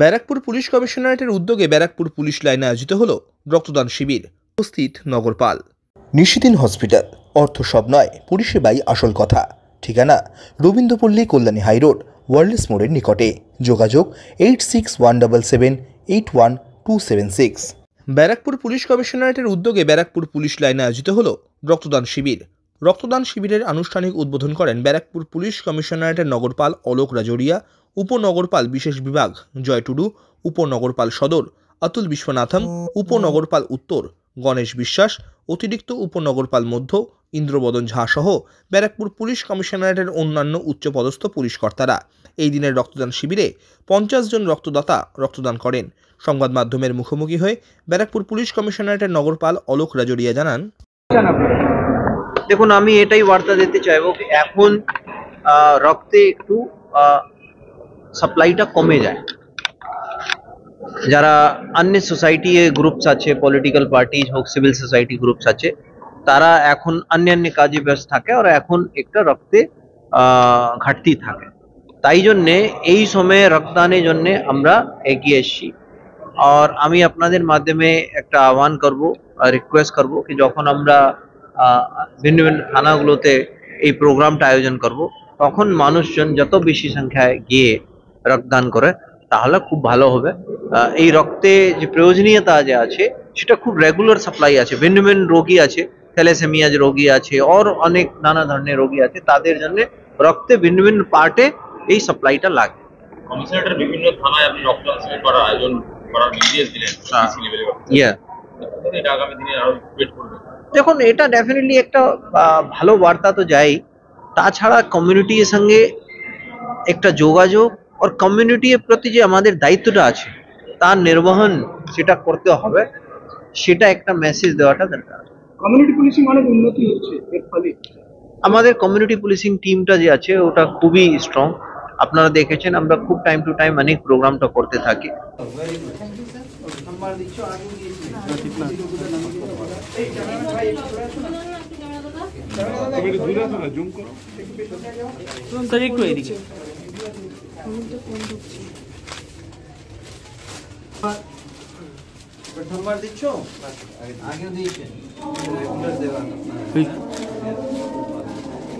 Barrackpore police কমিশনারেটের উদ্যোগে Barrackpore police লাইনে আয়োজিত হল রক্তদান শিবির। উপস্থিত নগরপাল। নিশিদিন হসপিটাল, অর্থ সব নয়, পরিষেবাই আসল কথা। ঠিকানা রবীন্দ্রপল্লী, কল্যাণী হাইরোড, ওয়ার্ল্ডস মোড়ের নিকটে। যোগাযোগ 8617781276। ব্যারাকপুর পুলিশ কমিশনারেটের উদ্যোগে ব্যারাকপুর পুলিশ লাইনে আয়োজিত হল রক্তদান শিবির। রক্তদান শিবিরের আনুষ্ঠানিক উদ্বোধন করেন ব্যারাকপুর পুলিশ কমিশনারেটের নগরপাল অলোক রাজোরিয়া, উপনগরপাল বিশেষ বিভাগ জয় টুডু, উপনগরপাল সদর অতুল বিশ্বনাথম, উপনগরপাল উত্তর গণেশ বিশ্বাস, অতিরিক্ত উপনগরপাল মধ্য ইন্দ্রবদন ঝা সহ ব্যারাকপুর পুলিশ কমিশনারেটের অন্যান্য উচ্চপদস্থ পুলিশ কর্তারা। এই দিনের রক্তদান শিবিরে 50 জন রক্তদাতা রক্তদান করেন। সংবাদ মাধ্যমের মুখোমুখি হয়ে ব্যারাকপুর পুলিশ কমিশনারেটের নগরপাল অলোক রাজোরিয়া জানান, দেখুন, আমি এটাই বার্তা দিতে চাইবো কি এখন রক্তে একটু সাপ্লাইটা কমে যায়। যারা অন্য সোসাইটি গ্রুপস আছে, পলিটিক্যাল পার্টি হোক, সিভিল সোসাইটি গ্রুপস আছে, তারা এখন অন্যান্য কাজে ব্যস্ত থাকে আর এখন একটা রক্তে ঘাটতি থাকে। তাই জন্যে এই সময়ে রক্তদানের জন্য আমরা এগিয়ে এসেছি। আর আমি আপনাদের মাধ্যমে একটা আহ্বান করব, রিকোয়েস্ট করব কি যখন আমরা ভিন্ন ভিন্ন থানাগুলোতে এই প্রোগ্রামটা আয়োজন করব, তখন মানুষজন যত বেশি সংখ্যায় গিয়ে রক্তদান করে তাহলে খুব ভালো হবে। এই রক্তে যে প্রয়োজনীয়তা যে আছে সেটা খুব রেগুলার সাপ্লাই আছে। ভিন্ন ভিন্ন রোগী আছে, থ্যালাসেমিয়া রোগী আছে, আর অনেক নানা ধরনের রোগী আছে, তাদের জন্য রক্তে ভিন্ন ভিন্ন পার্টে এই সাপ্লাইটা লাগে। কমিশনারেটের বিভিন্ন থানায় আপনি রক্তদান শিবির করার আয়োজন করার নির্দেশ দিলেন। এটা আগামী দিনে আরো স্প্রেড করবে। দেখুন, এটা ডেফিনেটলি একটা ভালো বার্তা তো যায়। তাছাড়া কমিউনিটির সঙ্গে একটা যোগাযোগ আর কমিউনিটির প্রতি যে আমাদের দায়িত্বটা আছে তার নির্বহন সেটা করতে হবে, সেটা একটা মেসেজ দেওয়াটা দরকার। কমিউনিটি পুলিশিং অনেক উন্নতি হচ্ছে এর ফলে। আমাদের কমিউনিটি পুলিশিং টিমটা যে আছে ওটা খুবই স্ট্রং। আপনারা দেখেছেন আমরা খুব টাইম টু টাইম অনেক প্রোগ্রামটা করতে থাকি। নম্বর দিচ্ছ আগে দিয়েছেন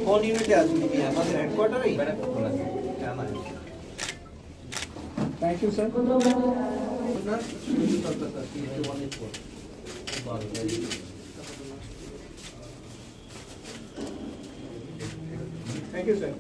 কোন ইউনিটে আছেন? আমাদের হেডকোয়ার্টারেই। Thank you sir. Thank you sir.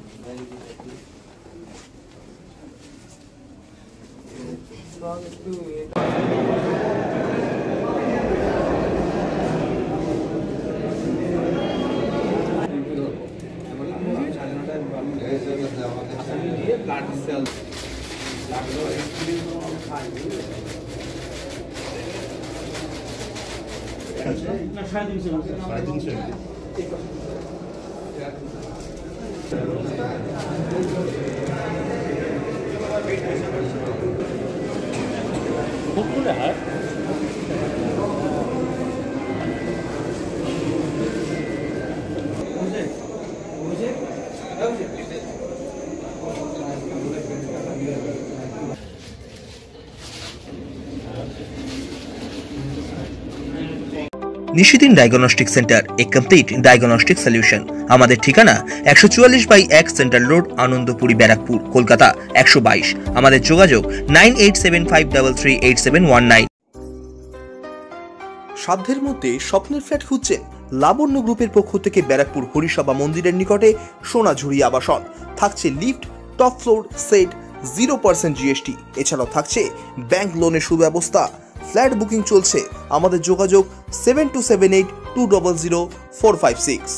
Nishidin diagnostic centre, a complete diagnostic solution. আমাদের ঠিকানা 144/1 সেন্ট্রাল রোড, আনন্দপুরি, ব্যারাকপুর, কলকাতা 122। আমাদের যোগাযোগ 9875338719। সাধ্যের মধ্যে স্বপ্নের ফ্ল্যাট খুঁজছেন? লাবণ্য গ্রুপের পক্ষ থেকে ব্যারাকপুর হরিসভা মন্দিরের নিকটে সোনাঝুরি আবাসন। থাকছে lift, top floor, set, 0% GST। এছাড়াও থাকছে ব্যাংক লোনের সুব্যবস্থা। ফ্ল্যাট বুকিং চলছে। আমাদের যোগাযোগ 7278200456।